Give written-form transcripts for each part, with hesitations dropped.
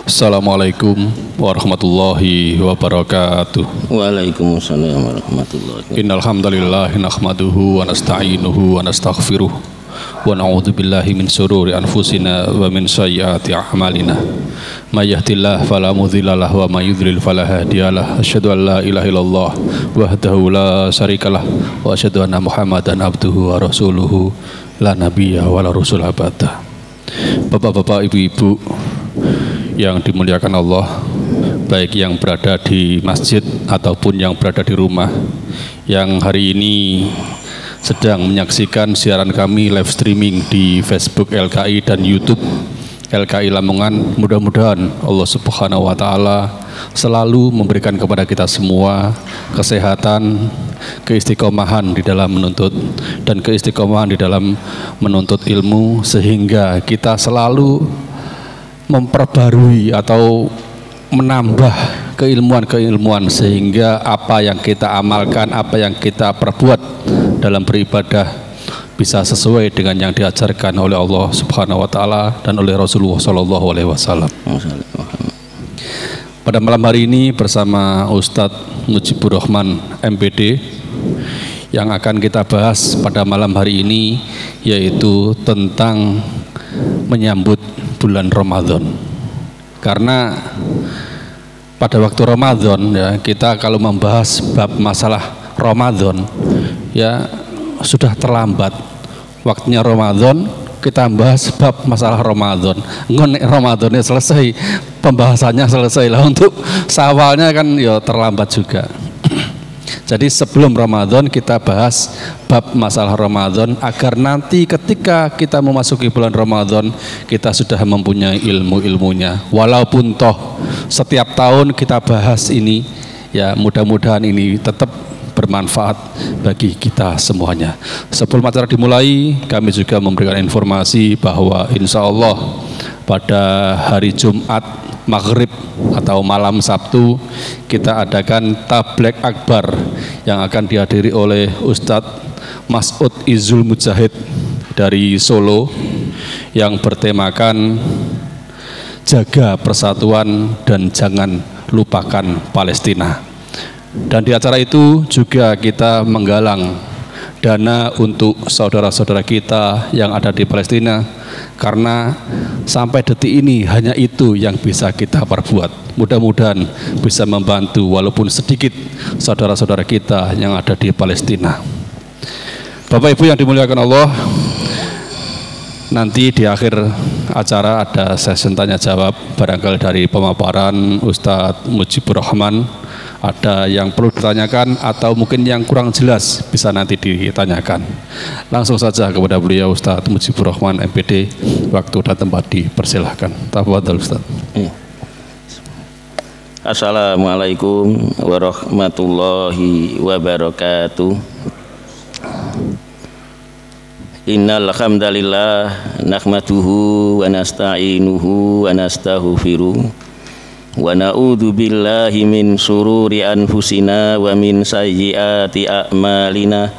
Assalamualaikum warahmatullahi wabarakatuh. Waalaikumsalam warahmatullahi wabarakatuh. Innal hamdalillah nahmaduhu wa nasta'inuhu wa nastaghfiruh wa na'udzu billahi min shururi anfusina wa min sayyiati a'malina. May yahdihillahu fala mudhilla lahu wa may yudlil fala hadiyalah. Asyhadu an la ilaha illallah wahdahu la syarikalah wa asyhadu anna Muhammadan abduhu wa rasuluhu la nabiyya wa la rasul abada. Bapak-bapak, ibu-ibu yang dimuliakan Allah, baik yang berada di masjid ataupun yang berada di rumah, yang hari ini sedang menyaksikan siaran kami live streaming di Facebook LKI dan YouTube LKI Lamongan. Mudah-mudahan Allah Subhanahu wa Ta'ala selalu memberikan kepada kita semua kesehatan, keistiqomahan di dalam menuntut dan keistiqomahan di dalam menuntut ilmu, sehingga kita selalu memperbarui atau menambah keilmuan-keilmuan, sehingga apa yang kita amalkan, apa yang kita perbuat dalam beribadah bisa sesuai dengan yang diajarkan oleh Allah Subhanahu wa Ta'ala dan oleh Rasulullah Shallallahu alaihi wasallam. Pada malam hari ini bersama Ustadz Mujibur Rahman MPD, yang akan kita bahas pada malam hari ini yaitu tentang menyambut bulan Ramadan. Karena pada waktu Ramadan ya, kita kalau membahas bab masalah Ramadan ya sudah terlambat. Waktunya Ramadan kita bahas bab masalah Ramadan. Ngonek Ramadannya selesai, pembahasannya selesai lah, untuk Syawalnya kan ya terlambat juga. Jadi sebelum Ramadan kita bahas bab masalah Ramadan, agar nanti ketika kita memasuki bulan Ramadan kita sudah mempunyai ilmu-ilmunya. Walaupun toh setiap tahun kita bahas ini, ya mudah-mudahan ini tetap bermanfaat bagi kita semuanya. Sebelum acara dimulai, kami juga memberikan informasi bahwa insya Allah pada hari Jumat Maghrib atau malam Sabtu kita adakan Tablek Akbar yang akan dihadiri oleh Ustadz Mas'ud Izul Mujahid dari Solo, yang bertemakan jaga persatuan dan jangan lupakan Palestina. Dan di acara itu juga kita menggalang dana untuk saudara-saudara kita yang ada di Palestina, karena sampai detik ini hanya itu yang bisa kita perbuat. Mudah-mudahan bisa membantu walaupun sedikit saudara-saudara kita yang ada di Palestina. Bapak Ibu yang dimuliakan Allah, nanti di akhir acara ada sesi tanya jawab, barangkali dari pemaparan Ustadz Mujibur Rahman ada yang perlu ditanyakan atau mungkin yang kurang jelas bisa nanti ditanyakan. Langsung saja kepada beliau Ustadz Mujibur Rahman MPD, waktu dan tempat dipersilahkan. Tafadhol Ustadz. Assalamualaikum warahmatullahi wabarakatuh. Innal hamdalillah nahmaduhu wa nasta'inuhu wa nastaghfiruh wa na'udzu billahi min syururi anfusina wa min sayyiati a'malina.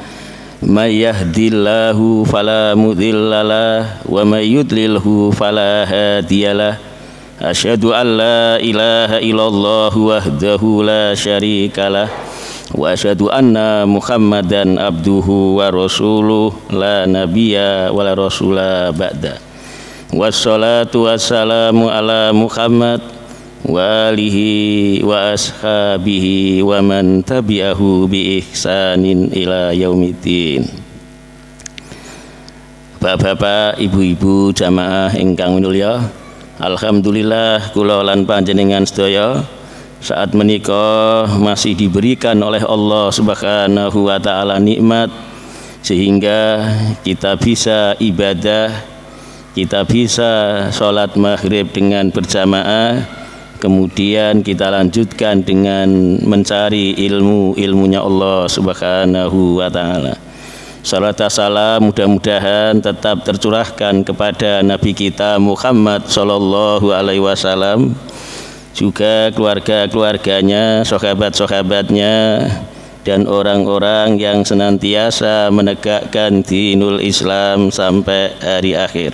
May yahdihillahu fala mudhillalah wa may yudlilhu fala hadiyalah. Asyhadu an la ilaha illallah wahdahu la syarikalah wa asyhadu anna Muhammadan abduhu wa rasuluh la nabiyya wa la rasula ba'da. Wassalatu wassalamu ala Muhammad wa alihi wa ashabihi wa man tabi'ahu bi ihsanin ila yaumiddin. Bapak-bapak, ibu-ibu jamaah ingkang minulya, alhamdulillah kula lan panjenengan sedaya saat menika masih diberikan oleh Allah Subhanahu wa Ta'ala nikmat, sehingga kita bisa ibadah, kita bisa sholat maghrib dengan berjamaah, kemudian kita lanjutkan dengan mencari ilmunya Allah Subhanahu wa Ta'ala. Salat dan salam mudah-mudahan tetap tercurahkan kepada Nabi kita Muhammad Sallallahu Alaihi Wasallam, juga keluarga-keluarganya, sahabat-sahabatnya, dan orang-orang yang senantiasa menegakkan dinul Islam sampai hari akhir.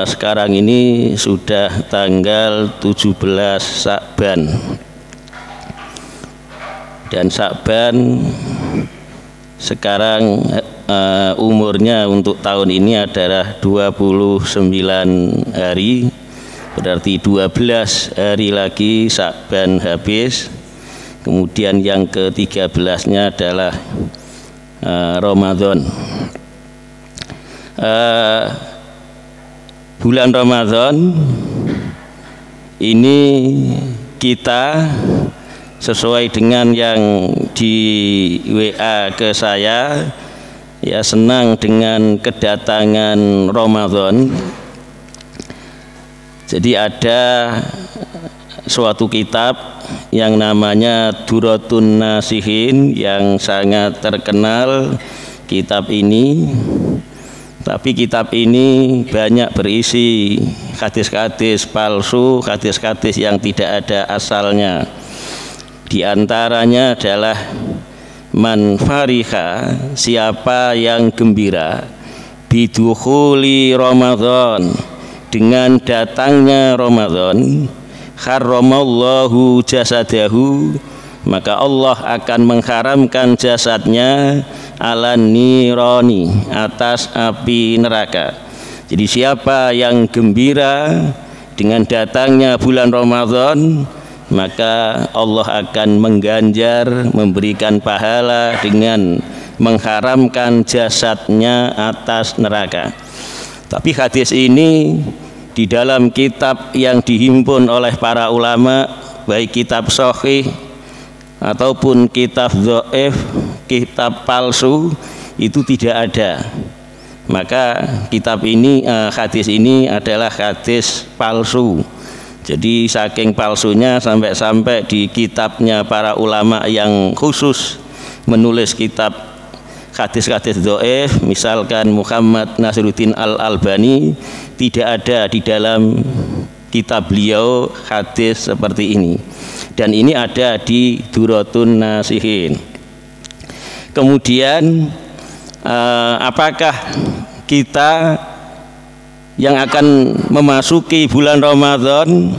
Sekarang ini sudah tanggal 17 Sya'ban, dan Sya'ban sekarang umurnya untuk tahun ini adalah 29 hari. Berarti 12 hari lagi Sya'ban habis. Kemudian yang ke-13-nya adalah Ramadan. Bulan Ramadan ini kita sesuai dengan yang di WA ke saya, ya, senang dengan kedatangan Ramadan. Jadi ada suatu kitab yang namanya Duratun Nasihin yang sangat terkenal kitab ini. Tapi kitab ini banyak berisi hadis-hadis palsu, hadis-hadis yang tidak ada asalnya. Di antaranya adalah man fariha, siapa yang gembira, bidukhuli Ramadan, dengan datangnya Ramadan, harramallahu jasadahu, maka Allah akan mengharamkan jasadnya ala nirani, atas api neraka. Jadi siapa yang gembira dengan datangnya bulan Ramadan, maka Allah akan mengganjar, memberikan pahala dengan mengharamkan jasadnya atas neraka. Tapi hadis ini di dalam kitab yang dihimpun oleh para ulama, baik kitab sahih ataupun kitab dhaif, kitab palsu, itu tidak ada. Maka kitab ini, hadis ini adalah hadis palsu. Jadi saking palsunya sampai-sampai di kitabnya para ulama yang khusus menulis kitab hadis-hadis dhaif, misalkan Muhammad Nasiruddin Al-Albani, tidak ada di dalam kitab beliau hadis seperti ini. Dan ini ada di Duratun Nasihin. Kemudian apakah kita yang akan memasuki bulan Ramadan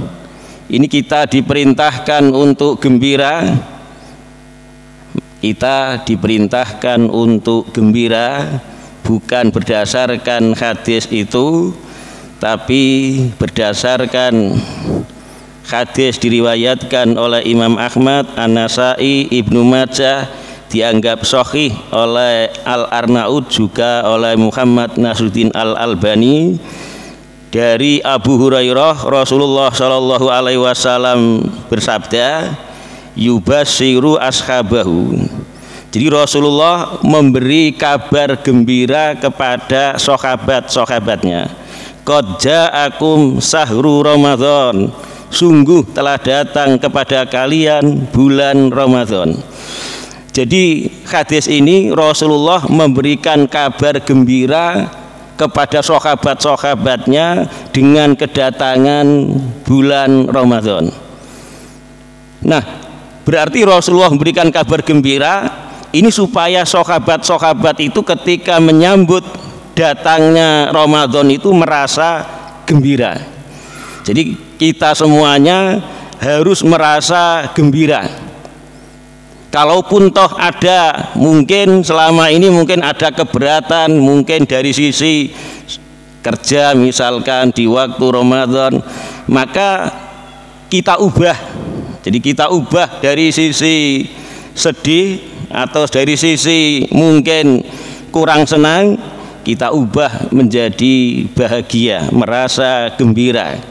ini kita diperintahkan untuk gembira? Kita diperintahkan untuk gembira bukan berdasarkan hadis itu, tapi berdasarkan hadis diriwayatkan oleh Imam Ahmad, An-Nasai, Ibnu Majah, dianggap sahih oleh Al-Arnaud, juga oleh Muhammad Nasiruddin Al-Albani, dari Abu Hurairah, Rasulullah Shallallahu Alaihi Wasallam bersabda, yubashiru ashabahu. Jadi Rasulullah memberi kabar gembira kepada sahabat-sahabatnya. Qad ja'akum sahru Ramadan, sungguh telah datang kepada kalian bulan Ramadan. Jadi hadis ini Rasulullah memberikan kabar gembira kepada sahabat-sahabatnya dengan kedatangan bulan Ramadan. Nah, berarti Rasulullah memberikan kabar gembira ini supaya sahabat-sahabat itu ketika menyambut datangnya Ramadan itu merasa gembira. Jadi kita semuanya harus merasa gembira. Kalaupun toh ada mungkin selama ini mungkin ada keberatan, mungkin dari sisi kerja misalkan di waktu Ramadan, maka kita ubah. Jadi kita ubah dari sisi sedih atau dari sisi mungkin kurang senang, kita ubah menjadi bahagia, merasa gembira.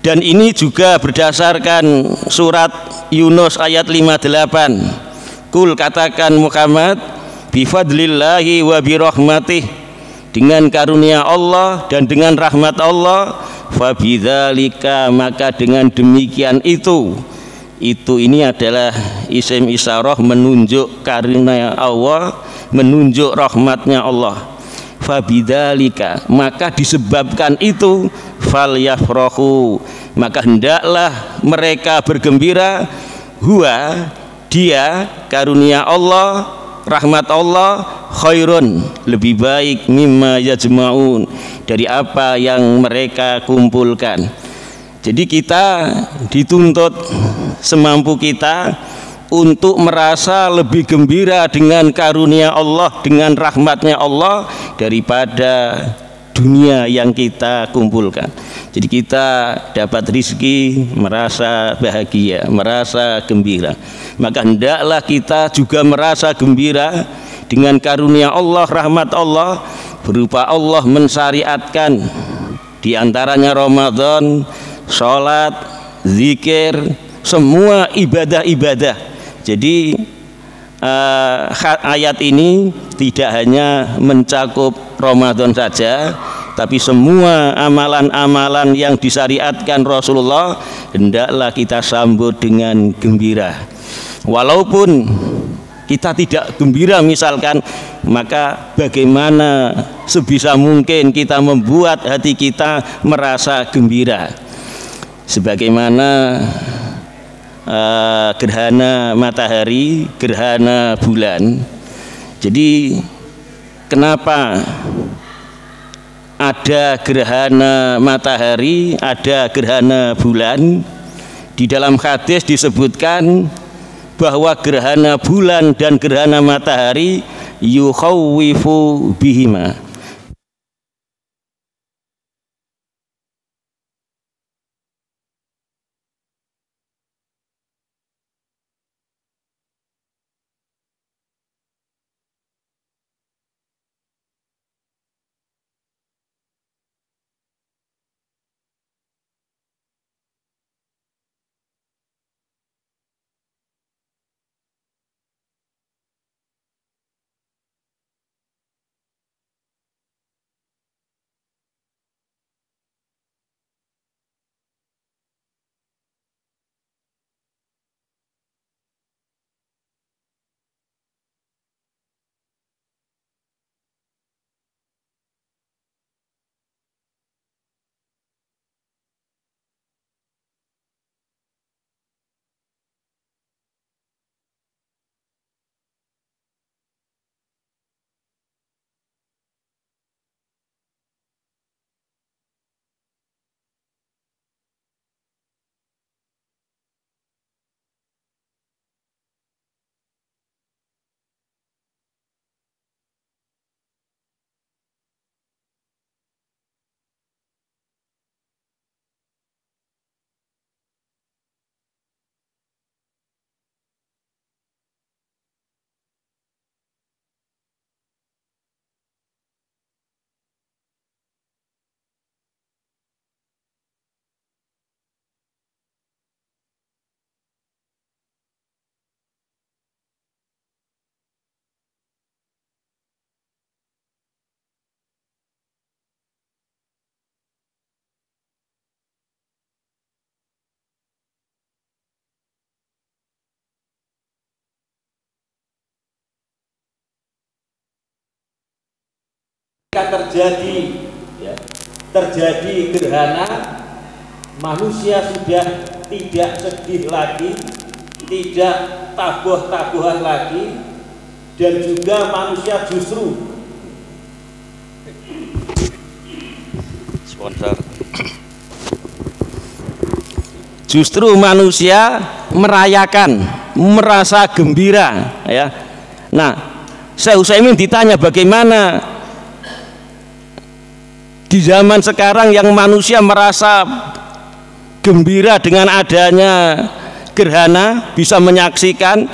Dan ini juga berdasarkan surat Yunus ayat 58. Kul, katakan Muhammad, bifadlillahi wa birahmatih, dengan karunia Allah dan dengan rahmat Allah, fabidzalika, maka dengan demikian itu ini adalah isim isyarah menunjuk karunia Allah, menunjuk rahmatnya Allah. Fabidzalika, maka disebabkan itu, falyafrahu, maka hendaklah mereka bergembira, huwa dia karunia Allah, rahmat Allah, khairun lebih baik, mimma yajma'un dari apa yang mereka kumpulkan. Jadi kita dituntut semampu kita untuk merasa lebih gembira dengan karunia Allah, dengan rahmatnya Allah daripada dunia yang kita kumpulkan. Jadi kita dapat rizki merasa bahagia, merasa gembira, maka hendaklah kita juga merasa gembira dengan karunia Allah, rahmat Allah, berupa Allah mensyariatkan diantaranya Ramadan, sholat, zikir, semua ibadah-ibadah. Jadi ayat ini tidak hanya mencakup Ramadan saja, tapi semua amalan-amalan yang disyariatkan Rasulullah hendaklah kita sambut dengan gembira. Walaupun kita tidak gembira misalkan, maka bagaimana sebisa mungkin kita membuat hati kita merasa gembira. Sebagaimana gerhana matahari, gerhana bulan. Jadi kenapa ada gerhana matahari, ada gerhana bulan? Di dalam hadis disebutkan bahwa gerhana bulan dan gerhana matahari yukhawwifu bihima, terjadi gerhana, manusia sudah tidak sedih lagi, tidak tabuh-tabuhan lagi, dan juga manusia justru manusia merayakan, merasa gembira, ya. Nah, Syekh Utsaimin ditanya bagaimana di zaman sekarang yang manusia merasa gembira dengan adanya gerhana, bisa menyaksikan.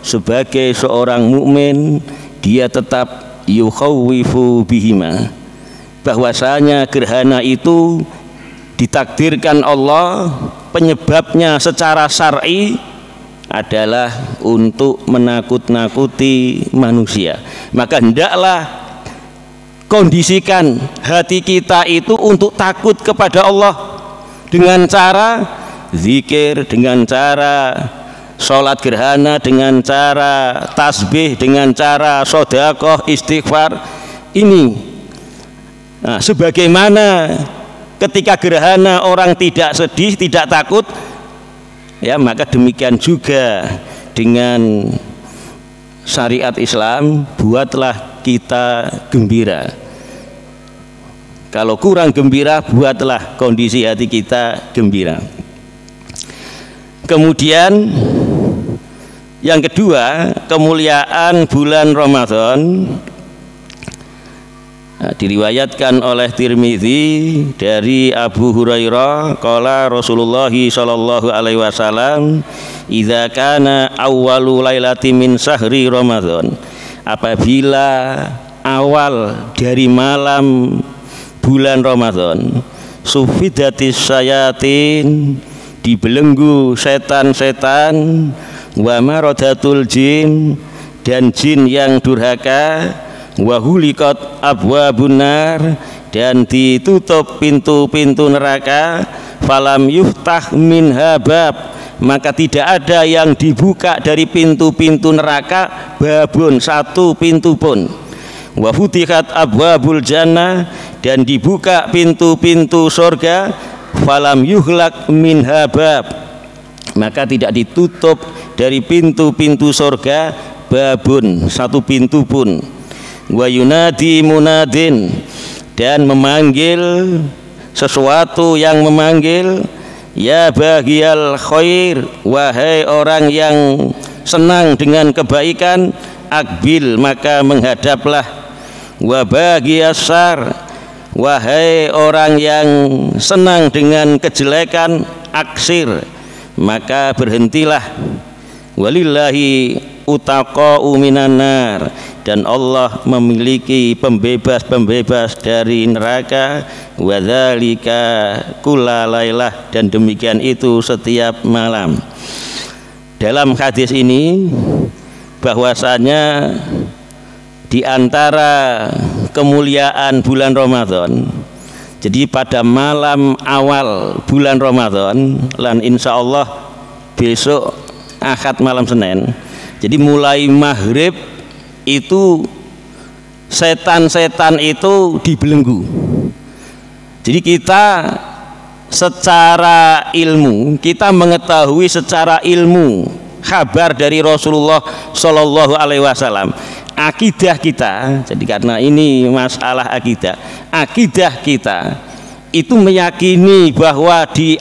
Sebagai seorang mukmin, dia tetap yukhawwifu bihima, bahwasanya gerhana itu ditakdirkan Allah, penyebabnya secara syar'i adalah untuk menakut-nakuti manusia. Maka hendaklah kondisikan hati kita itu untuk takut kepada Allah dengan cara zikir, dengan cara sholat gerhana, dengan cara tasbih, dengan cara sedekah, istighfar. Ini Nah, sebagaimana ketika gerhana orang tidak sedih, tidak takut, ya maka demikian juga dengan syariat Islam, buatlah kita gembira. Kalau kurang gembira, buatlah kondisi hati kita gembira. Kemudian yang kedua, kemuliaan bulan Ramadan. Nah, diriwayatkan oleh Tirmidzi dari Abu Hurairah qala Rasulullah sallallahu alaihi wasallam idza kana awwalu lailati min syahri Ramadan, apabila awal dari malam bulan Ramadan, sufidatis syayatin, dibelenggu setan-setan, wa maradatul jin, dan jin yang durhaka, wahulikat abwabun nar, dan ditutup pintu-pintu neraka, falam yuftah minha bab, maka tidak ada yang dibuka dari pintu-pintu neraka babun, satu pintu pun. Wa futihat abwabul jannah, dan dibuka pintu-pintu surga, falam yuhlak minha bab, maka tidak ditutup dari pintu-pintu surga babun, satu pintu pun. Wa yunadi munadin, dan memanggil sesuatu yang memanggil, ya baghiyal khair, wahai orang yang senang dengan kebaikan, akbil, maka menghadaplah. Wa baghiyas syarr, wahai orang yang senang dengan kejelekan, aksir, maka berhentilah. Walillahi utaqa'u minan nar, dan Allah memiliki pembebas-pembebas dari neraka, wadzalika kullalailah, dan demikian itu setiap malam. Dalam hadis ini bahwasanya di antara kemuliaan bulan Ramadan, jadi pada malam awal bulan Ramadan, lan insya Allah besok Ahad malam Senin, jadi mulai maghrib itu setan-setan itu dibelenggu. Jadi kita secara ilmu, kita mengetahui secara ilmu kabar dari Rasulullah Shallallahu Alaihi Wasallam, akidah kita. Jadi karena ini masalah akidah, akidah kita itu meyakini bahwa di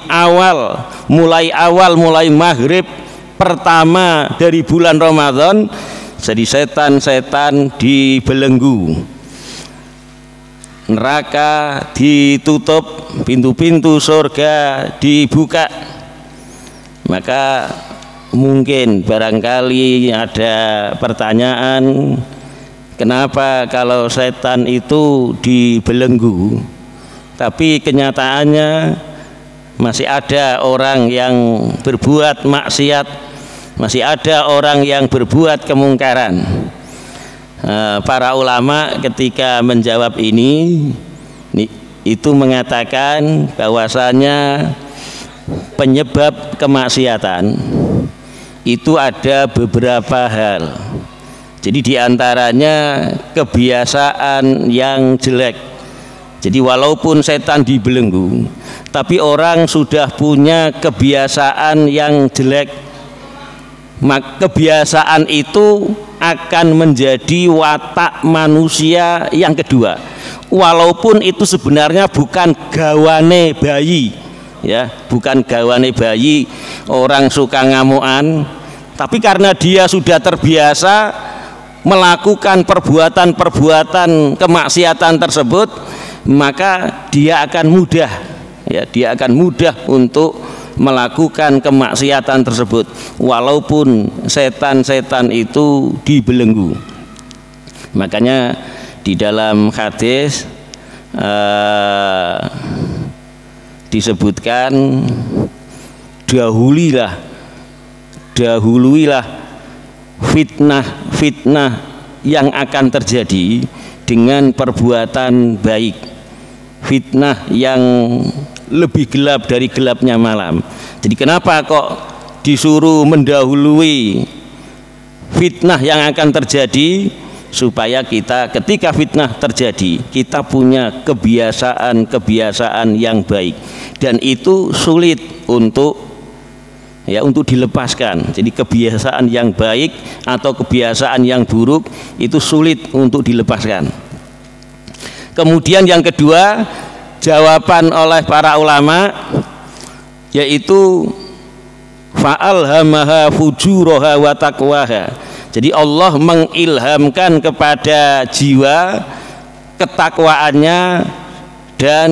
mulai maghrib pertama dari bulan Ramadan, jadi setan-setan dibelenggu, neraka ditutup, pintu-pintu surga dibuka. Maka mungkin barangkali ada pertanyaan, kenapa kalau setan itu dibelenggu tapi kenyataannya masih ada orang yang berbuat maksiat, masih ada orang yang berbuat kemungkaran. Para ulama ketika menjawab ini itu mengatakan bahwasanya penyebab kemaksiatan itu ada beberapa hal. Jadi diantaranya kebiasaan yang jelek. Jadi walaupun setan dibelenggu, tapi orang sudah punya kebiasaan yang jelek, maka kebiasaan itu akan menjadi watak manusia yang kedua, walaupun itu sebenarnya bukan gawane bayi, ya, bukan gawane bayi. Orang suka ngamuan, tapi karena dia sudah terbiasa melakukan perbuatan-perbuatan kemaksiatan tersebut, maka dia akan mudah, ya, dia akan mudah untuk melakukan kemaksiatan tersebut walaupun setan-setan itu dibelenggu. Makanya di dalam hadis disebutkan dahuluilah fitnah yang akan terjadi dengan perbuatan baik, fitnah yang lebih gelap dari gelapnya malam. Jadi kenapa kok disuruh mendahului fitnah yang akan terjadi? supaya kita ketika fitnah terjadi kita punya kebiasaan-kebiasaan yang baik, dan itu sulit untuk dilepaskan. Jadi kebiasaan yang baik atau kebiasaan yang buruk itu sulit untuk dilepaskan. Kemudian yang kedua, jawaban oleh para ulama yaitu fa'alhamaha fujuraha wa taqwaha. Jadi Allah mengilhamkan kepada jiwa ketakwaannya dan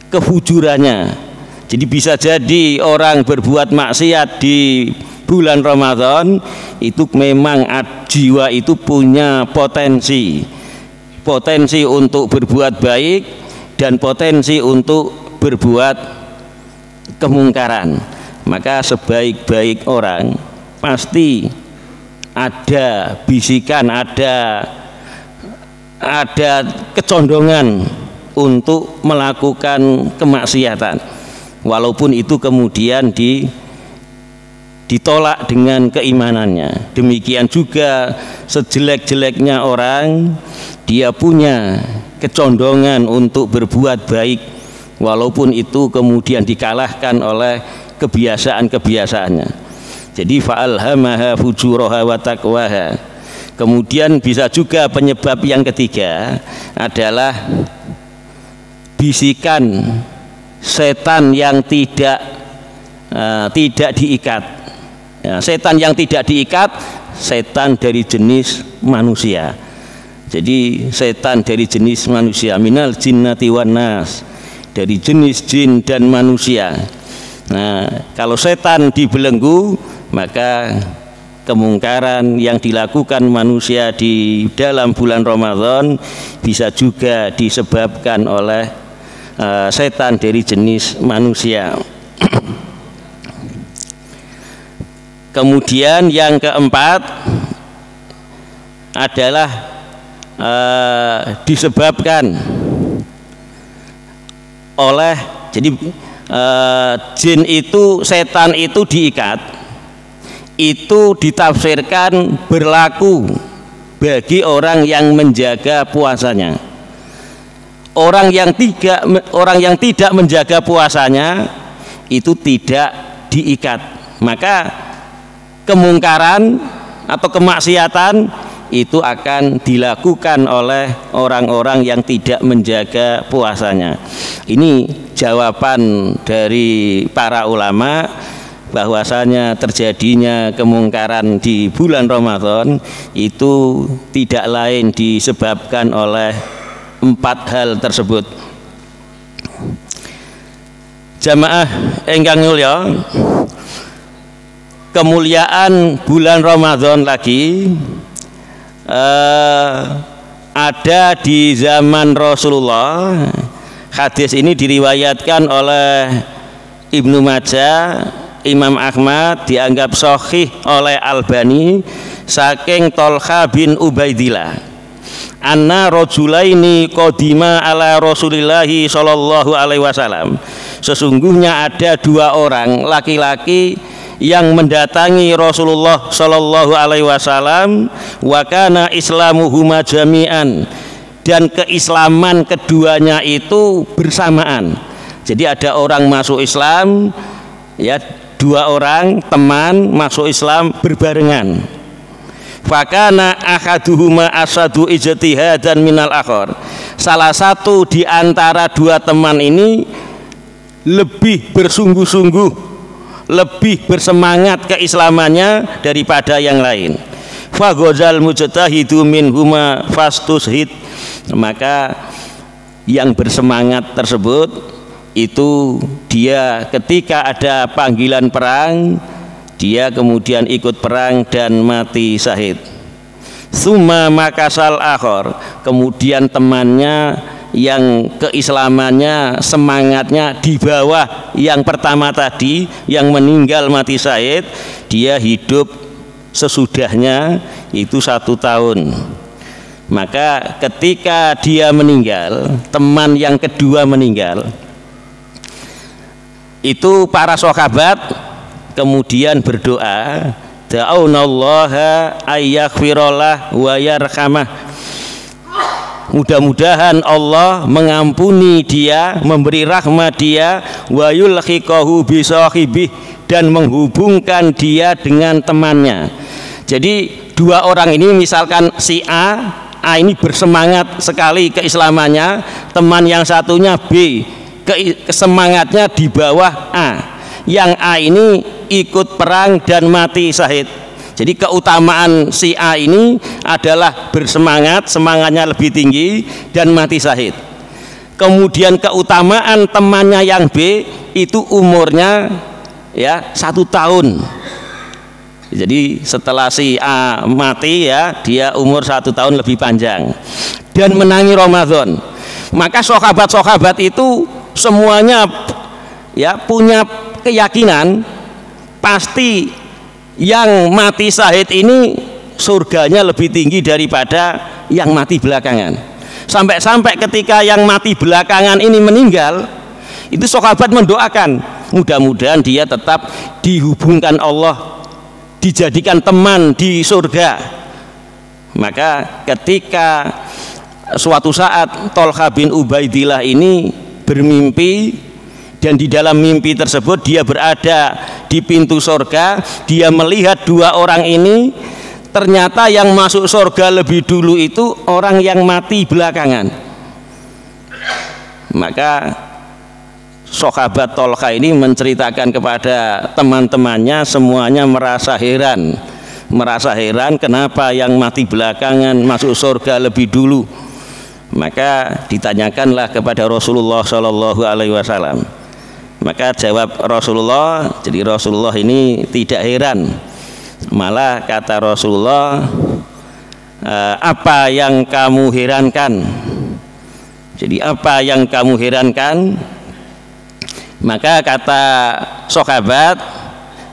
kefujurannya. Jadi bisa jadi orang berbuat maksiat di bulan Ramadan itu memang jiwa itu punya potensi untuk berbuat baik dan potensi untuk berbuat kemungkaran. Maka sebaik-baik orang pasti ada bisikan, ada kecondongan untuk melakukan kemaksiatan, walaupun itu kemudian ditolak dengan keimanannya. Demikian juga sejelek-jeleknya orang, dia punya kecondongan untuk berbuat baik, walaupun itu kemudian dikalahkan oleh kebiasaan-kebiasaannya. Jadi fa'alhamaha fujuraha wa taqwaha. Kemudian bisa juga penyebab yang ketiga adalah bisikan setan yang tidak diikat. Ya, setan yang tidak diikat, setan dari jenis manusia. Jadi setan dari jenis manusia, minal jinnati wan nas, dari jenis jin dan manusia. Nah, kalau setan dibelenggu, maka kemungkaran yang dilakukan manusia di dalam bulan Ramadan bisa juga disebabkan oleh setan dari jenis manusia. Kemudian yang keempat adalah disebabkan oleh, jadi jin itu, setan itu diikat, itu ditafsirkan berlaku bagi orang yang menjaga puasanya. Orang yang tidak menjaga puasanya itu tidak diikat, maka kemungkaran atau kemaksiatan itu akan dilakukan oleh orang-orang yang tidak menjaga puasanya. Ini jawaban dari para ulama bahwasanya terjadinya kemungkaran di bulan Ramadan itu tidak lain disebabkan oleh 4 hal tersebut. Jamaah ingkang mulya, kemuliaan bulan Ramadan lagi ada di zaman Rasulullah. Hadis ini diriwayatkan oleh Ibnu Majah, Imam Ahmad, dianggap sahih oleh Albani saking Tolha bin Ubaidillah. Anna rajulaini qadima ala Rasulillahi sallallahu alaihi wasallam. Sesungguhnya ada 2 orang laki-laki yang mendatangi Rasulullah sallallahu alaihi wasallam, wa kana islamuhuma jami'an, dan keislaman keduanya itu bersamaan. Jadi ada orang masuk Islam, ya, 2 orang teman masuk Islam berbarengan. Fakana ahaduhuma asadu ijtihadan minal akhar. Salah satu di antara 2 teman ini lebih bersungguh-sungguh, lebih bersemangat keislamannya daripada yang lain. Faghazal mujtahidu minhuma fastushid. Maka yang bersemangat tersebut itu dia ketika ada panggilan perang, dia kemudian ikut perang dan mati syahid. Summa makasal akhor, kemudian temannya yang keislamannya, semangatnya di bawah yang pertama tadi, yang meninggal mati syahid, dia hidup sesudahnya itu 1 tahun. Maka ketika dia meninggal, teman yang kedua meninggal, itu para sahabat kemudian berdoa da'aunallaha ayyaghfirallah wa yarhamah. Mudah-mudahan Allah mengampuni dia, memberi rahmat dia, wa yulhiqahu bisahibih, dan menghubungkan dia dengan temannya. Jadi dua orang ini, misalkan si A ini bersemangat sekali keislamannya, teman yang satunya B semangatnya di bawah A. Yang A ini ikut perang dan mati syahid. Jadi keutamaan si A ini adalah bersemangat, semangatnya lebih tinggi dan mati syahid. Kemudian keutamaan temannya yang B itu umurnya ya 1 tahun. Jadi setelah si A mati ya, dia umur 1 tahun lebih panjang dan menangi Ramadan. Maka sahabat-sahabat itu semuanya ya punya keyakinan pasti yang mati syahid ini surganya lebih tinggi daripada yang mati belakangan. Sampai-sampai ketika yang mati belakangan ini meninggal, itu sahabat mendoakan mudah-mudahan dia tetap dihubungkan Allah, dijadikan teman di surga. Maka ketika suatu saat Tolha bin Ubaidillah ini bermimpi, dan di dalam mimpi tersebut dia berada di pintu surga, dia melihat dua orang ini, ternyata yang masuk surga lebih dulu itu orang yang mati belakangan. Maka sahabat Tolha ini menceritakan kepada teman-temannya, semuanya merasa heran kenapa yang mati belakangan masuk surga lebih dulu. Maka ditanyakanlah kepada Rasulullah Shallallahu Alaihi Wasallam. Maka jawab Rasulullah, jadi Rasulullah ini tidak heran, malah kata Rasulullah, apa yang kamu herankan? Jadi apa yang kamu herankan? Maka kata sahabat,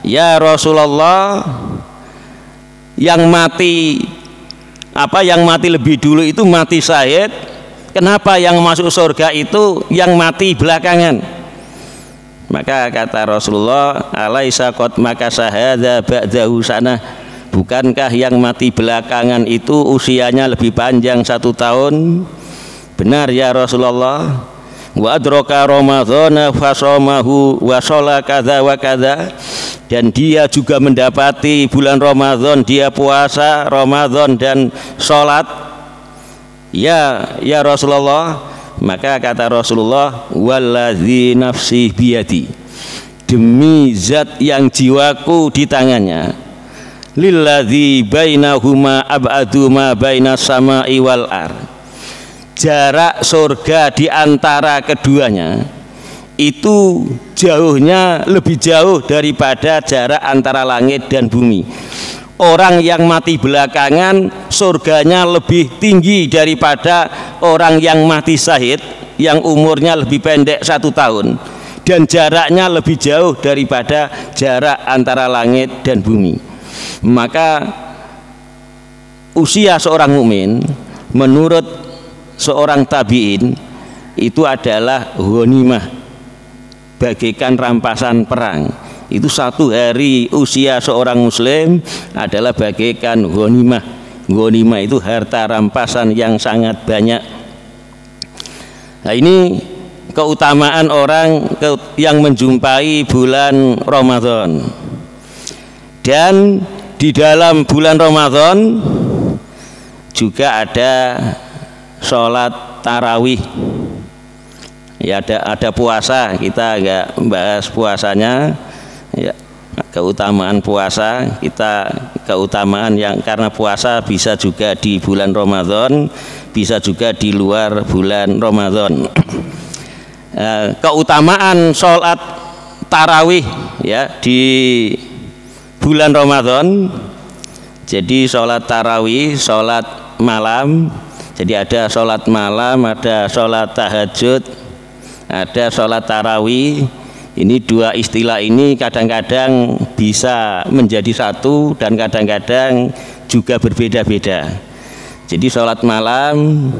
ya Rasulullah, yang mati lebih dulu itu mati syahid, kenapa yang masuk surga itu yang mati belakangan? Maka kata Rasulullah, alaisa qad makasa hadza ba'dahu sanah, bukankah yang mati belakangan itu usianya lebih panjang 1 tahun? Benar ya Rasulullah. Wa adraka ramadhana fasamahu wa shalla kadza wa kadza, dan dia juga mendapati bulan Ramadan, dia puasa Ramadan dan sholat. Ya Rasulullah. Maka kata Rasulullah, wallazi nafsi biyadi, demi zat yang jiwaku di tangannya, lilladzi bainahuma ab'adu ma bainas sama'i wal ar, jarak surga di antara keduanya itu jauhnya lebih jauh daripada jarak antara langit dan bumi. Orang yang mati belakangan surganya lebih tinggi daripada orang yang mati syahid yang umurnya lebih pendek 1 tahun, dan jaraknya lebih jauh daripada jarak antara langit dan bumi. Maka usia seorang mukmin menurut seorang tabi'in itu adalah ghanimah, bagaikan rampasan perang. Itu 1 hari usia seorang muslim adalah bagaikan ghanimah. Ghanimah itu harta rampasan yang sangat banyak. Nah, ini keutamaan orang yang menjumpai bulan Ramadan. Dan di dalam bulan Ramadan juga ada sholat tarawih. Ya, ada puasa, kita agak membahas puasanya. Ya, keutamaan puasa, keutamaan yang karena puasa bisa juga di bulan Ramadan, bisa juga di luar bulan Ramadan. Keutamaan sholat tarawih ya di bulan Ramadan. Jadi sholat tarawih, sholat malam. Jadi ada sholat malam, ada sholat tahajud, ada sholat tarawih. Ini 2 istilah ini kadang-kadang bisa menjadi satu dan kadang-kadang juga berbeda-beda. Jadi sholat malam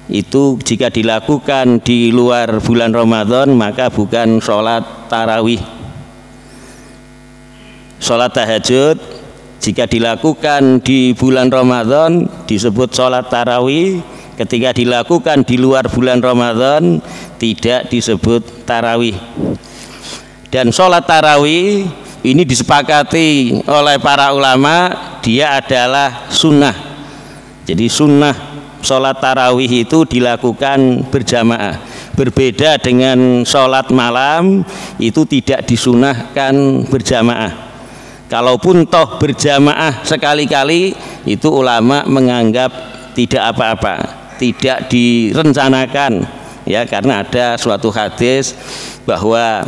itu jika dilakukan di luar bulan Ramadan maka bukan sholat tarawih. Sholat tahajud Jika dilakukan di bulan Ramadan disebut sholat tarawih, ketika dilakukan di luar bulan Ramadan tidak disebut tarawih. Dan sholat tarawih ini disepakati oleh para ulama, dia adalah sunnah. Jadi sunnah sholat tarawih itu dilakukan berjamaah. Berbeda dengan sholat malam, itu tidak disunahkan berjamaah. Kalaupun toh berjamaah sekali-kali, itu ulama menganggap tidak apa-apa, tidak direncanakan, ya, karena ada suatu hadis bahwa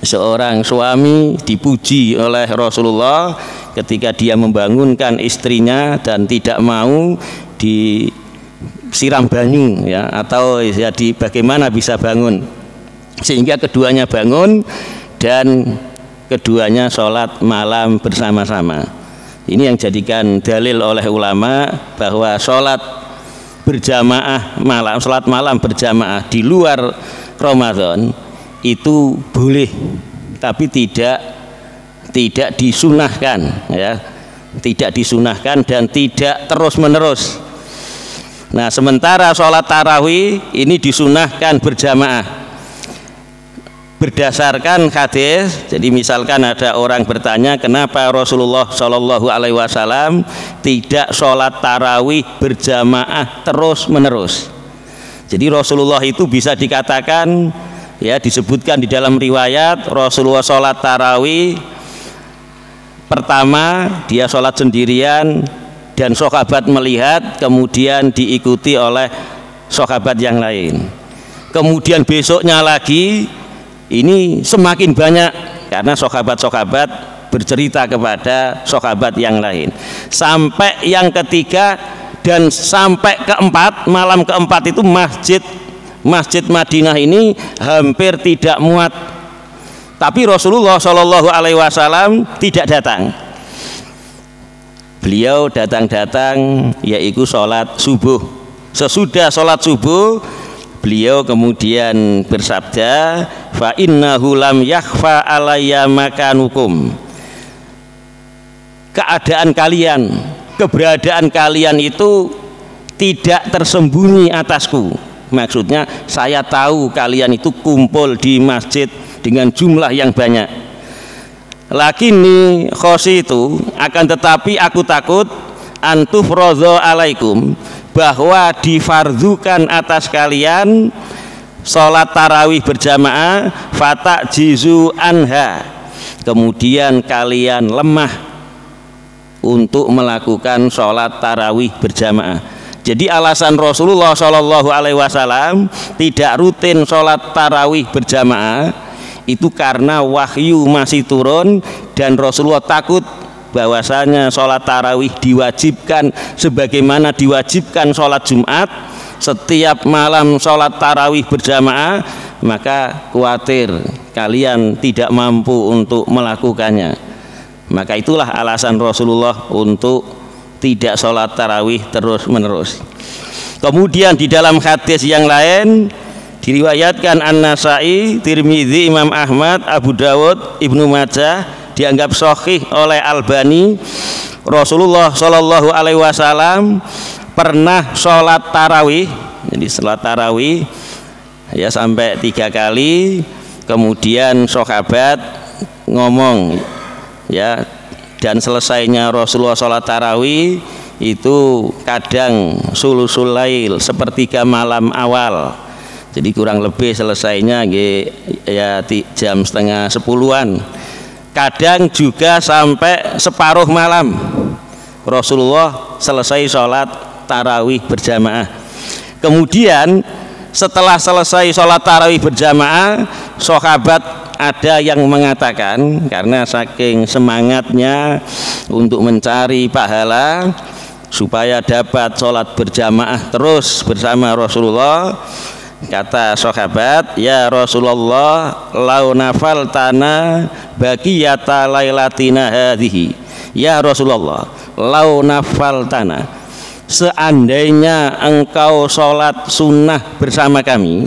seorang suami dipuji oleh Rasulullah ketika dia membangunkan istrinya dan tidak mau disiram banyu, ya, atau ya bagaimana bisa bangun, sehingga keduanya bangun dan keduanya sholat malam bersama-sama. Ini yang jadikan dalil oleh ulama bahwa sholat berjamaah malam, sholat malam berjamaah di luar Ramadan itu boleh, tapi tidak disunahkan, ya, tidak disunahkan dan tidak terus menerus. Nah, sementara sholat tarawih ini disunahkan berjamaah berdasarkan hadis. Jadi misalkan ada orang bertanya, kenapa Rasulullah Shallallahu Alaihi Wasallam tidak sholat tarawih berjamaah terus menerus? Jadi Rasulullah itu bisa dikatakan, ya, disebutkan di dalam riwayat Rasulullah sholat tarawih pertama dia sholat sendirian dan sahabat melihat, kemudian diikuti oleh sahabat yang lain. Kemudian besoknya lagi ini semakin banyak karena sahabat-sahabat bercerita kepada sahabat yang lain, sampai yang ketiga dan sampai keempat, malam keempat itu Masjid Madinah ini hampir tidak muat, tapi Rasulullah Shallallahu Alaihi Wasallam tidak datang. Beliau datang yaitu sholat subuh. Sesudah sholat subuh beliau kemudian bersabda, fa innahu lam yakhfa alayya makanukum. Keadaan kalian, keberadaan kalian itu tidak tersembunyi atasku. Maksudnya saya tahu kalian itu kumpul di masjid dengan jumlah yang banyak. Lakini khosi itu, akan tetapi aku takut antufrodho alaikum, bahwa difardukan atas kalian sholat tarawih berjamaah, fatak jizu anha, kemudian kalian lemah untuk melakukan sholat tarawih berjamaah. Jadi alasan Rasulullah Shallallahu Alaihi Wasallam tidak rutin sholat tarawih berjamaah itu karena wahyu masih turun dan Rasulullah takut bahwasanya sholat tarawih diwajibkan sebagaimana diwajibkan sholat Jumat, setiap malam sholat tarawih berjamaah, maka khawatir kalian tidak mampu untuk melakukannya. Maka itulah alasan Rasulullah untuk tidak sholat tarawih terus menerus. Kemudian di dalam hadis yang lain diriwayatkan An-Nasai, Tirmidzi, Imam Ahmad, Abu Dawud, Ibnu Majah, dianggap sahih oleh Albani, Rasulullah Shallallahu Alaihi Wasallam pernah sholat tarawih. Jadi sholat tarawih ya sampai 3 kali, kemudian sahabat ngomong, ya, dan selesainya Rasulullah sholat tarawih itu kadang sulusul lail, sepertiga malam awal. Jadi kurang lebih selesainya ya jam setengah 10-an. Kadang juga sampai separuh malam Rasulullah selesai sholat tarawih berjamaah. Kemudian setelah selesai sholat tarawih berjamaah, sahabat ada yang mengatakan karena saking semangatnya untuk mencari pahala supaya dapat sholat berjamaah terus bersama Rasulullah, kata sahabat, ya Rasulullah, lau nafal tanah baqiyata lailatina hadhihi. Ya Rasulullah, lau nafal tanah, seandainya engkau sholat sunnah bersama kami,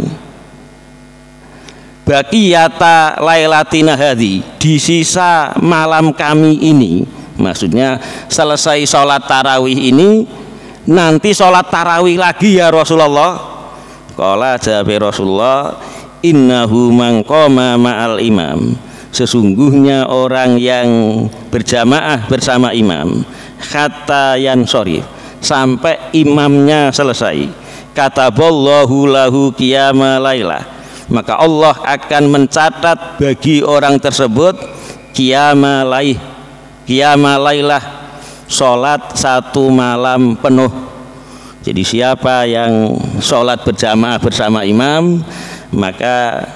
baqiyata lailatina hadhihi, di sisa malam kami ini, Maksudnya selesai sholat tarawih ini nanti sholat tarawih lagi ya Rasulullah. Qala jawab Rasulullah, innahu man qama ma'al imam, sesungguhnya orang yang berjamaah bersama imam hatta yansharif, sampai imamnya selesai, kataballahu lahu qiyama lailah, maka Allah akan mencatat bagi orang tersebut qiyama lailah, sholat satu malam penuh. Jadi siapa yang sholat berjamaah bersama imam, maka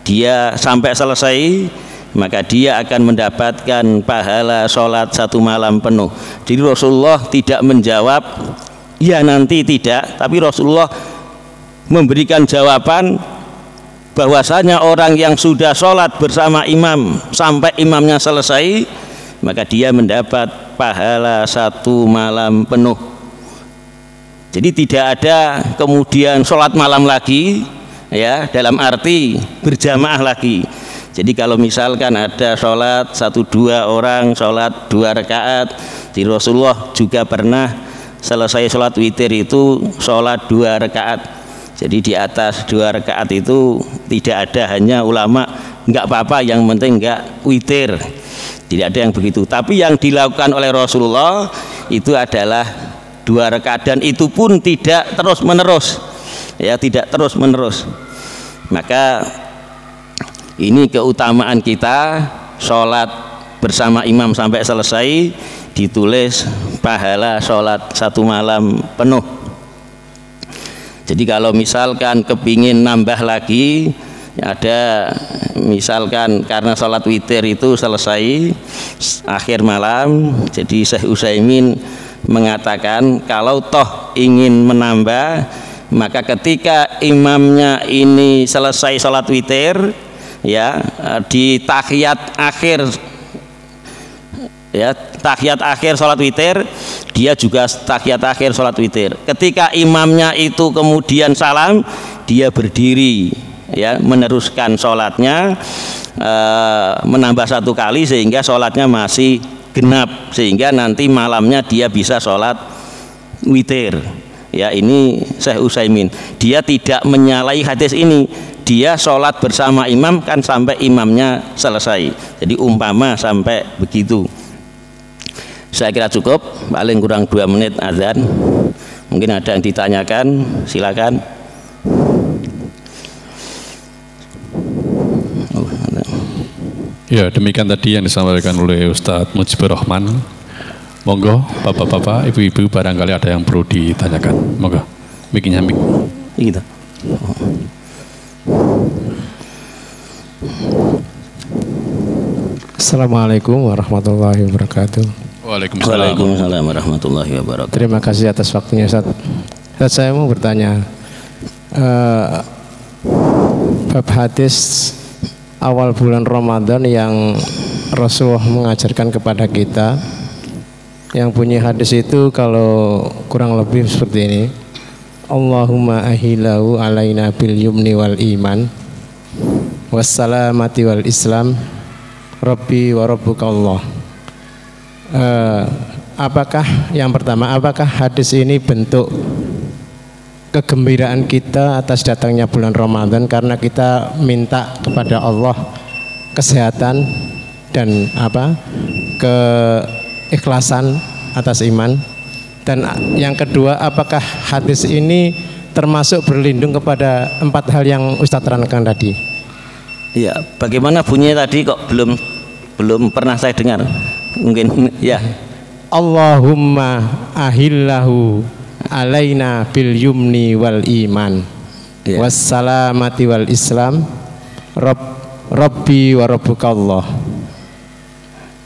dia sampai selesai, maka dia akan mendapatkan pahala sholat satu malam penuh. Jadi Rasulullah tidak menjawab ya nanti tidak, tapi Rasulullah memberikan jawaban bahwasanya orang yang sudah sholat bersama imam sampai imamnya selesai, maka dia mendapat pahala satu malam penuh. Jadi tidak ada kemudian sholat malam lagi, ya, dalam arti berjamaah lagi. Jadi kalau misalkan ada sholat 1-2 orang sholat 2 rakaat, di Rasulullah juga pernah selesai sholat witir itu sholat 2 rakaat. Jadi di atas 2 rakaat itu tidak ada, hanya ulama enggak apa-apa, yang penting enggak witir. Tidak ada yang begitu. Tapi yang dilakukan oleh Rasulullah itu adalah 2 rakaat, dan itu pun tidak terus menerus, ya, tidak terus menerus. Maka ini keutamaan kita, sholat bersama imam sampai selesai ditulis pahala sholat satu malam penuh. Jadi kalau misalkan kepingin nambah lagi, ada misalkan karena sholat witir itu selesai akhir malam, jadi Syekh Utsaimin mengatakan kalau toh ingin menambah, maka ketika imamnya ini selesai sholat witir, ya, di tahiyat akhir, ya, tahiyat akhir sholat witir, dia juga tahiyat akhir sholat witir. Ketika imamnya itu kemudian salam, dia berdiri, ya, meneruskan sholatnya, menambah 1 kali sehingga sholatnya masih genap, sehingga nanti malamnya dia bisa sholat witir. Ya, ini Syekh Utsaimin, dia tidak menyalahi hadis ini, dia sholat bersama imam kan sampai imamnya selesai. Jadi umpama sampai begitu. Saya kira cukup, paling kurang 2 menit azan. Mungkin ada yang ditanyakan, silakan. Ya, demikian tadi yang disampaikan oleh Ustadz Mujibur Rahman. Monggo, bapak-bapak, ibu-ibu, barangkali ada yang perlu ditanyakan. Monggo, mikirnya mik. Gitu. Assalamualaikum warahmatullahi wabarakatuh. Waalaikumsalam warahmatullahi wabarakatuh. Terima kasih atas waktunya, Ustaz. Ustaz, saya mau bertanya, bab hadis awal bulan Ramadan yang Rasulullah mengajarkan kepada kita, yang bunyi hadis itu kalau kurang lebih seperti ini: Allahumma ahilahu alaina bil yumni wal iman wassalamati wal islam Rabbi wa rabbuka Allah. Apakah yang pertama, apakah hadis ini bentuk kegembiraan kita atas datangnya bulan Ramadan karena kita minta kepada Allah kesehatan dan keikhlasan atas iman? Dan yang kedua, apakah hadis ini termasuk berlindung kepada 4 hal yang Ustadz terangkan tadi? Iya, bagaimana bunyinya tadi kok belum pernah saya dengar? Mungkin ya. Allahumma ahillahu alaina bil yumni wal iman, ya, wassalamati wal islam Rabbi wa rabbuka Allah.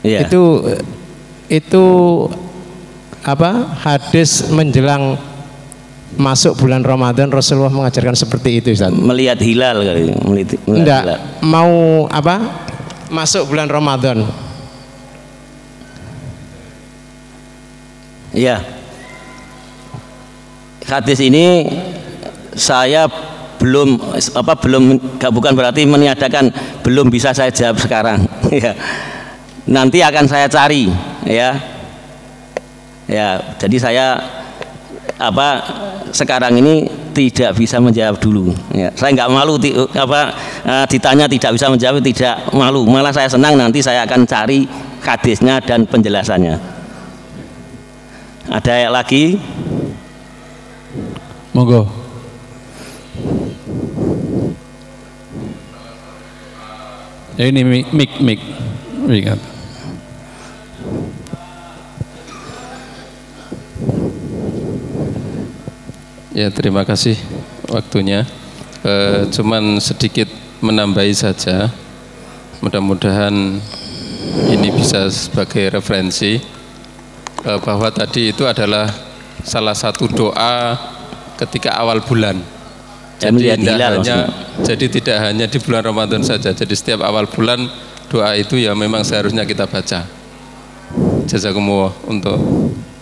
Ya. Itu hadis menjelang masuk bulan Ramadan Rasulullah mengajarkan seperti itu, Ustaz. Melihat hilal kali. Enggak, mau masuk bulan Ramadan. Ya, hadis ini saya bukan berarti meniadakan, belum bisa saya jawab sekarang. Ya, nanti akan saya cari, ya. Ya, jadi saya sekarang ini tidak bisa menjawab dulu. Ya, saya nggak malu ditanya tidak bisa menjawab, tidak malu. Malah saya senang, nanti saya akan cari hadisnya dan penjelasannya. Ada lagi? Monggo. Ya ini mic. Ya, terima kasih waktunya. Cuman sedikit menambahi saja. Mudah-mudahan ini bisa sebagai referensi bahwa tadi itu adalah salah satu doa ketika awal bulan. Jadi tidak hanya di bulan Ramadan saja. Jadi setiap awal bulan doa itu ya memang seharusnya kita baca. Jazakumullah untuk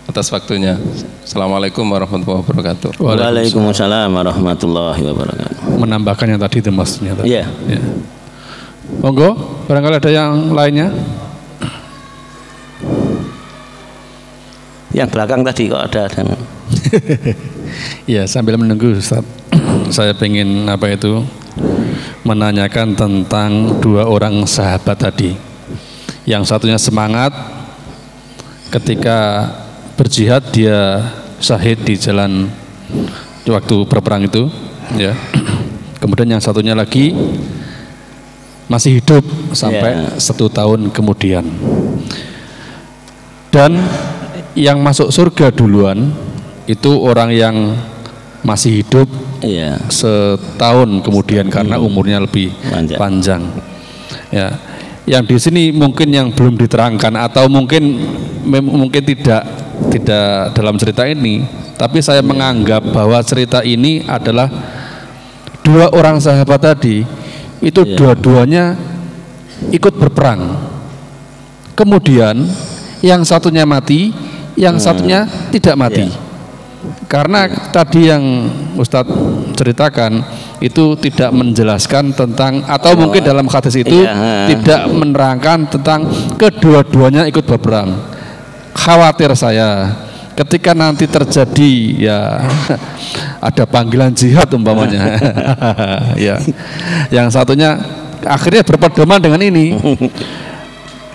atas waktunya. Assalamualaikum warahmatullahi wabarakatuh. Waalaikumsalam warahmatullahi wabarakatuh. Menambahkan yang tadi itu maksudnya. Iya. Ya. Monggo, barangkali ada yang lainnya. Yang belakang tadi kok ada. Ya, sambil menunggu Ustaz, saya pengen menanyakan tentang dua orang sahabat tadi. Yang satunya semangat ketika berjihad, dia syahid di jalan waktu berperang itu, ya. Kemudian yang satunya lagi masih hidup sampai 1 tahun kemudian. Dan yang masuk surga duluan itu orang yang masih hidup setahun kemudian karena umurnya lebih panjang. Ya, yang di sini mungkin yang belum diterangkan atau mungkin tidak dalam cerita ini, tapi saya menganggap bahwa cerita ini adalah dua orang sahabat tadi itu dua-duanya ikut berperang. Kemudian yang satunya mati, yang satunya tidak mati. Karena tadi yang Ustadz ceritakan itu tidak menjelaskan tentang atau mungkin dalam hadis itu tidak menerangkan tentang kedua-duanya ikut berperang. Khawatir saya ketika nanti terjadi ada panggilan jihad umpamanya, ya, yang satunya akhirnya berpedoman dengan ini.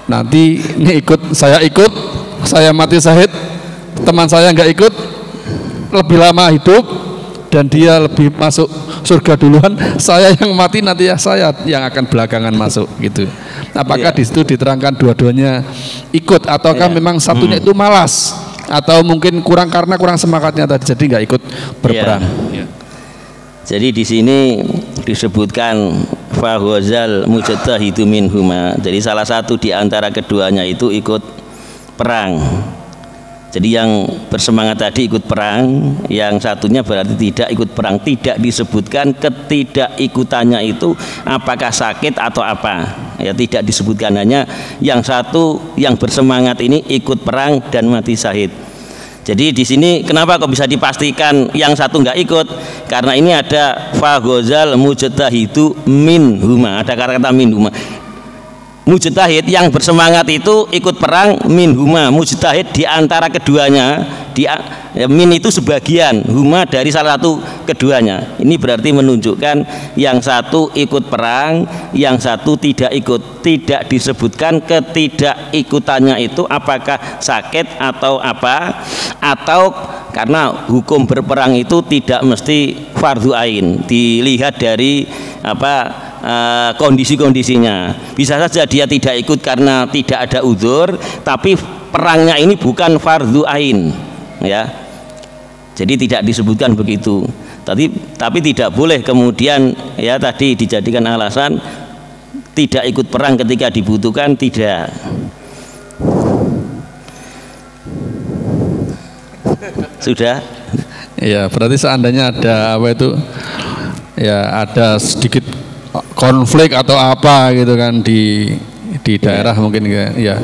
Nanti ini saya mati syahid, teman saya nggak ikut, lebih lama hidup dan dia lebih masuk surga duluan, saya yang mati nanti saya yang akan belakangan masuk gitu. Apakah di situ diterangkan dua-duanya ikut ataukah memang satunya itu malas atau mungkin kurang semangatnya tadi jadi nggak ikut berperang? Jadi di sini disebutkan fahuwazal mujtahidu minhuma. Jadi salah satu di antara keduanya itu ikut perang. Jadi yang bersemangat tadi ikut perang, yang satunya berarti tidak ikut perang. Tidak disebutkan ketidakikutannya itu apakah sakit atau apa. Ya, tidak disebutkan, hanya yang satu yang bersemangat ini ikut perang dan mati syahid. Jadi di sini kenapa kok bisa dipastikan yang satu nggak ikut? Karena ini ada faghozal mujtahidu minhuma, ada kata-kata minhuma. Mujtahid yang bersemangat itu ikut perang, minhuma, mujtahid di antara keduanya. Min itu sebagian, huma dari salah satu keduanya. Ini berarti menunjukkan yang satu ikut perang, yang satu tidak ikut. Tidak disebutkan ketidakikutannya itu apakah sakit atau apa, atau karena hukum berperang itu tidak mesti fardhu ain, dilihat dari kondisi-kondisinya. Bisa saja dia tidak ikut karena tidak ada udzur, tapi perangnya ini bukan fardhu ain, ya. Jadi tidak disebutkan begitu. Tapi tidak boleh kemudian ya tadi dijadikan alasan tidak ikut perang ketika dibutuhkan, tidak. Sudah? Ya, berarti seandainya ada ada sedikit konflik atau apa gitu kan di daerah mungkin ya.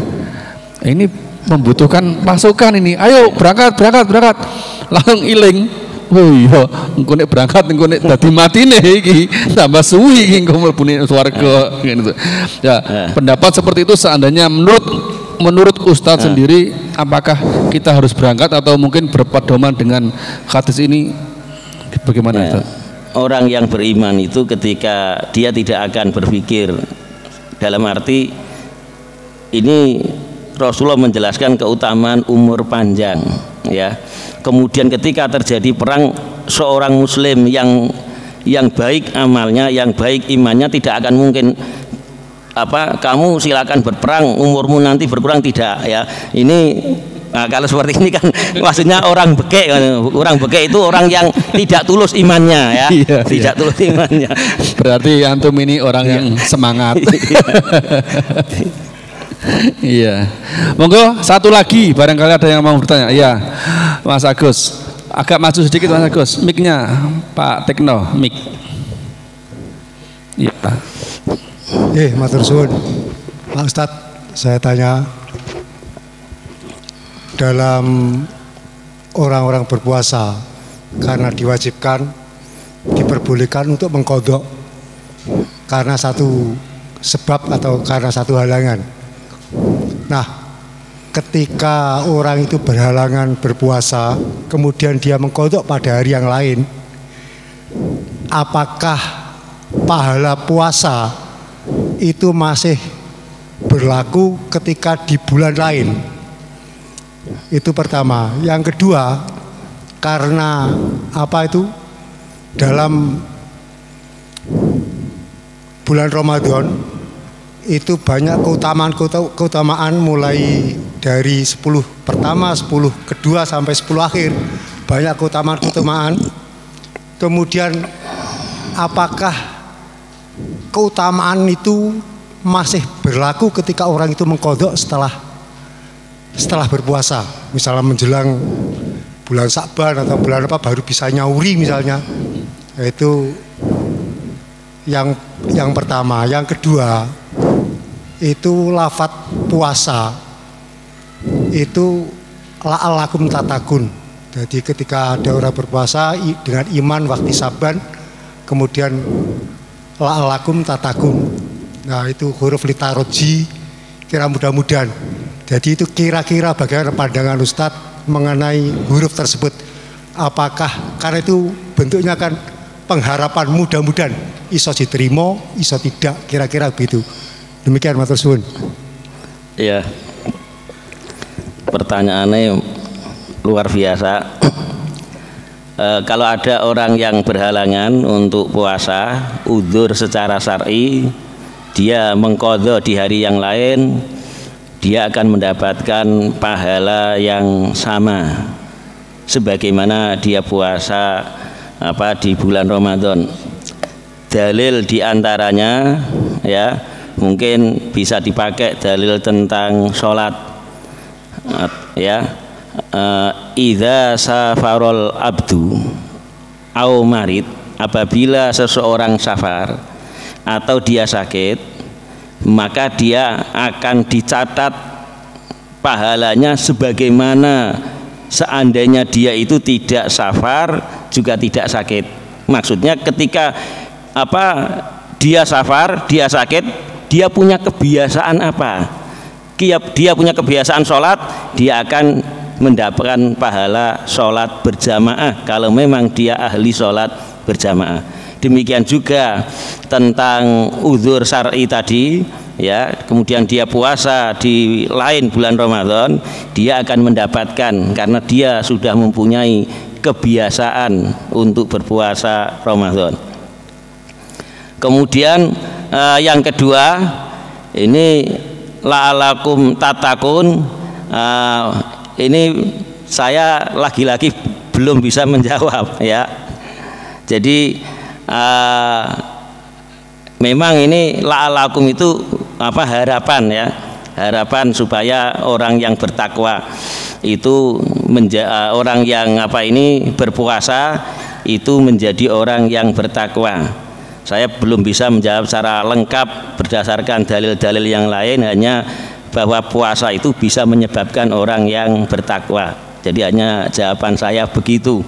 Ini membutuhkan pasukan ini. Ayo berangkat. Langsung iling oh iya engko nek berangkat engko nek dadi matine iki tambah suwi iki engko mlebune swarga gitu. Ya, pendapat seperti itu seandainya menurut Ustadz sendiri, apakah kita harus berangkat atau mungkin berpedoman dengan hadis ini bagaimana Ustadz? Orang yang beriman itu ketika dia tidak akan berpikir, dalam arti ini Rasulullah menjelaskan keutamaan umur panjang ya. Kemudian ketika terjadi perang, seorang muslim yang baik amalnya, yang baik imannya tidak akan mungkin kamu silakan berperang, umurmu nanti berkurang, tidak ya. Ini kalau seperti ini kan maksudnya orang beke itu orang yang tidak tulus imannya ya. Tidak tulus imannya. Berarti antum ini orang yang semangat. Iya. Monggo satu lagi barangkali ada yang mau bertanya. Iya. Mas Agus, agak maju sedikit Mas Agus. Mic-nya Pak Tekno, mic. Iya. Matur suwun. Pak Ustadz, saya tanya, dalam orang-orang berpuasa karena diwajibkan, diperbolehkan untuk mengqadha karena satu sebab atau karena satu halangan. Nah, ketika orang itu berhalangan berpuasa, kemudian dia mengqadha pada hari yang lain, apakah pahala puasa itu masih berlaku ketika di bulan lain? Itu pertama. Yang kedua, karena dalam bulan Ramadan itu banyak keutamaan mulai dari 10 pertama, 10 kedua sampai 10 akhir, banyak keutamaan. Kemudian apakah keutamaan itu masih berlaku ketika orang itu mengqadha setelah berpuasa, misalnya menjelang bulan Sya'ban atau bulan baru bisa nyauri misalnya. Itu yang pertama. Yang kedua, itu lafadz puasa itu la'allakum tatakun. Jadi ketika ada orang berpuasa dengan iman waktu Sya'ban, kemudian la'allakum tatakun. Nah, itu huruf litaroji, kira mudah-mudahan. Jadi itu kira-kira bagaimana pandangan Ustadz mengenai huruf tersebut? Apakah karena itu bentuknya kan pengharapan, mudah-mudahan iso diterima, iso tidak, kira-kira begitu. Demikian matur suwun. Iya. Pertanyaannya luar biasa. Kalau ada orang yang berhalangan untuk puasa, udzur secara syar'i, dia mengqadha di hari yang lain, dia akan mendapatkan pahala yang sama sebagaimana dia puasa di bulan Ramadan. Dalil diantaranya ya mungkin bisa dipakai dalil tentang sholat ya. Idza safarul abdu au marid, apabila seseorang safar atau dia sakit, maka dia akan dicatat pahalanya sebagaimana seandainya dia itu tidak safar juga tidak sakit. Maksudnya ketika dia safar, dia sakit, dia punya kebiasaan apa? Dia punya kebiasaan sholat, dia akan mendapatkan pahala sholat berjamaah kalau memang dia ahli sholat berjamaah. Demikian juga tentang udzur syar'i tadi ya, kemudian dia puasa di lain bulan Ramadan, dia akan mendapatkan karena dia sudah mempunyai kebiasaan untuk berpuasa Ramadan. Kemudian yang kedua, ini la'alakum tatakun, ini saya lagi-lagi belum bisa menjawab ya. Jadi memang ini la'alakum itu harapan ya, harapan supaya orang yang bertakwa itu orang yang berpuasa itu menjadi orang yang bertakwa. Saya belum bisa menjawab secara lengkap berdasarkan dalil-dalil yang lain, hanya bahwa puasa itu bisa menyebabkan orang yang bertakwa. Jadi hanya jawaban saya begitu.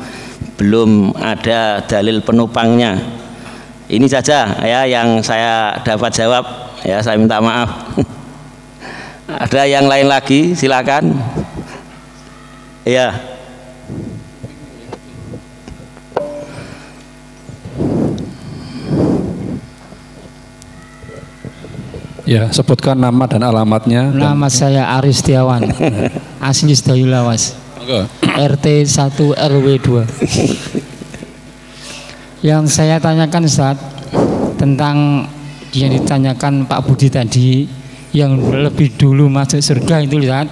belum ada dalil penopangnya. Ini saja ya yang saya dapat jawab ya, saya minta maaf. Ada yang lain lagi, silakan. Ya. Ya, sebutkan nama dan alamatnya. Nama saya Aris Setiawan, asli Sedayu Lawas, RT 1 RW 2. Yang saya tanyakan Ustaz, tentang yang ditanyakan Pak Budi tadi, yang lebih dulu masuk surga itu Ustaz,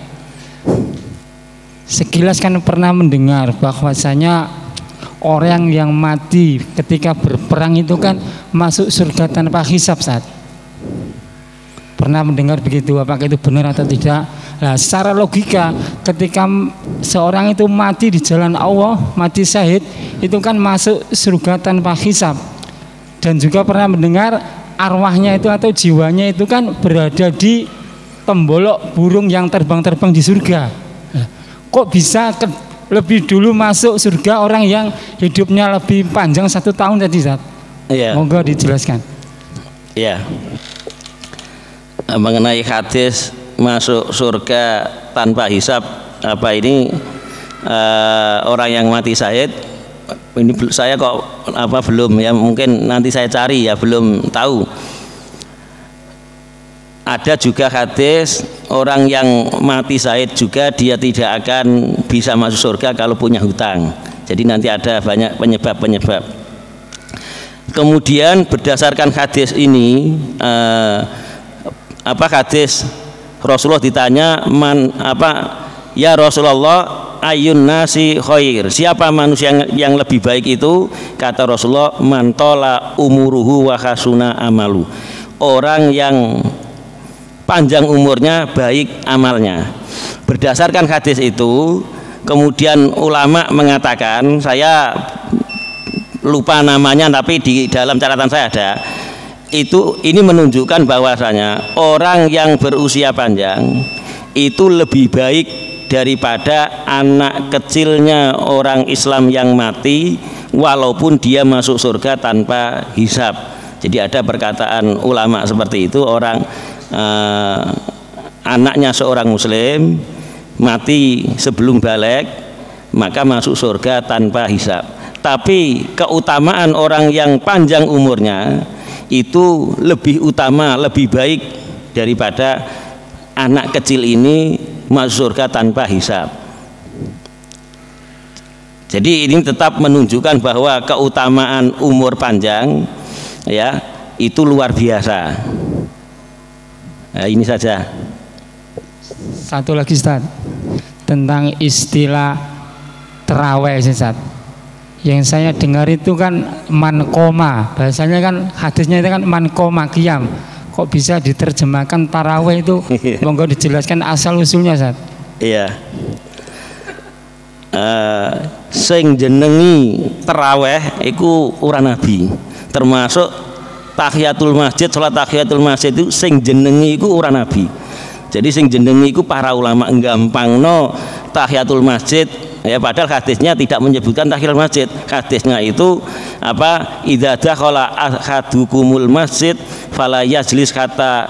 sekilas kan pernah mendengar bahwasanya orang yang mati ketika berperang itu kan masuk surga tanpa hisab Ustaz. Pernah mendengar begitu, apakah itu benar atau tidak? Nah, secara logika ketika seorang itu mati di jalan Allah, mati syahid, itu kan masuk surga tanpa hisab. Dan juga pernah mendengar arwahnya itu atau jiwanya itu kan berada di pembolok burung yang terbang-terbang di surga. Nah, kok bisa lebih dulu masuk surga orang yang hidupnya lebih panjang 1 tahun tadi Zat? Iya. Monggo dijelaskan. Iya. Mengenai hadis masuk surga tanpa hisab, apa ini orang yang mati syahid, ini saya kok belum ya, mungkin nanti saya cari ya, belum tahu. Ada juga hadis orang yang mati syahid juga dia tidak akan bisa masuk surga kalau punya hutang. Jadi nanti ada banyak penyebab-penyebab. Kemudian berdasarkan hadis ini, hadis Rasulullah ditanya ya Rasulullah, ayun nasi khair, siapa manusia yang lebih baik itu? Kata Rasulullah, mantola umuruhu wa hasuna amalu, orang yang panjang umurnya baik amalnya. Berdasarkan hadis itu kemudian ulama mengatakan, saya lupa namanya tapi di dalam catatan saya ada, ini menunjukkan bahwasanya orang yang berusia panjang itu lebih baik daripada anak kecilnya orang Islam yang mati walaupun dia masuk surga tanpa hisab. Jadi ada perkataan ulama seperti itu, orang anaknya seorang muslim mati sebelum balik maka masuk surga tanpa hisab. Tapi keutamaan orang yang panjang umurnya itu lebih utama, lebih baik daripada anak kecil ini masuk surga tanpa hisab. Jadi ini tetap menunjukkan bahwa keutamaan umur panjang ya itu luar biasa. Nah, ini saja. Satu lagi Ustaz, tentang istilah terawih Ustaz. Yang saya dengar itu kan mankoma, bahasanya kan hadisnya itu kan mankoma qiyam. Kok bisa diterjemahkan tarawih itu? Monggo dijelaskan asal usulnya Ustaz. Iya. Sing jenengi tarawih iku ora nabi. Termasuk tahiyatul masjid, salat tahiyatul masjid itu sing jenengi iku ora nabi. Jadi sing jenengi iku para ulama gampangno tahiyatul masjid. Ya, padahal hadisnya tidak menyebutkan tahiyatul masjid. Hadisnya itu idza dakhala ahadukumul masjid fala yajlis hatta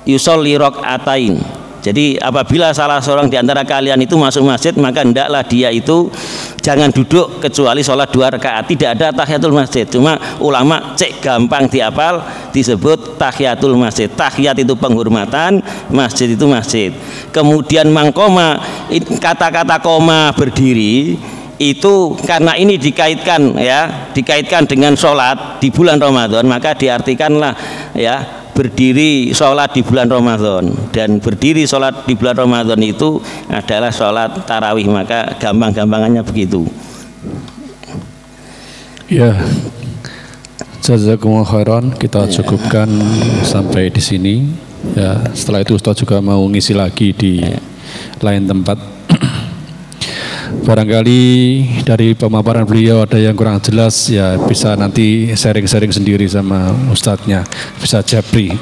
yusolli rakaatain. Jadi apabila salah seorang di antara kalian itu masuk masjid, maka hendaklah dia itu jangan duduk kecuali sholat 2 rakaat. Tidak ada tahiyatul masjid. Cuma ulama cek gampang dihafal, disebut tahiyatul masjid. Tahiyat itu penghormatan, masjid itu masjid. Kemudian mangkoma, kata-kata koma berdiri itu karena ini dikaitkan dengan sholat di bulan Ramadan, maka diartikanlah ya berdiri sholat di bulan Ramadan. Dan berdiri sholat di bulan Ramadan itu adalah sholat tarawih, maka gampang-gampangannya begitu. Ya, jazakumullah khairan, kita cukupkan sampai di sini. Ya, setelah itu Ustaz juga mau ngisi lagi di lain tempat. Barangkali dari pemaparan beliau ada yang kurang jelas, ya bisa nanti sharing-sharing sendiri sama ustadznya, bisa japri.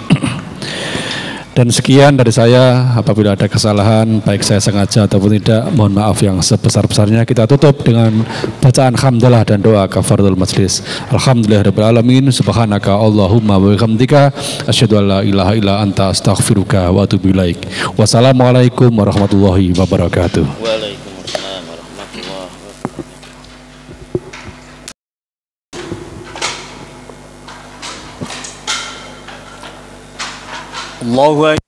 Dan sekian dari saya, apabila ada kesalahan baik saya sengaja ataupun tidak, mohon maaf yang sebesar-besarnya. Kita tutup dengan bacaan hamdalah dan doa kafaratul majlis. Alhamdulillahirabbil alamin, subhanaka Allahumma wa bihamdika asyhadu an la ilaha illa anta astaghfiruka wa atubu ilaik. Wassalamualaikum warahmatullahi wabarakatuh. Waalaikumsalam warahmatullahi wabarakatuh. Allahu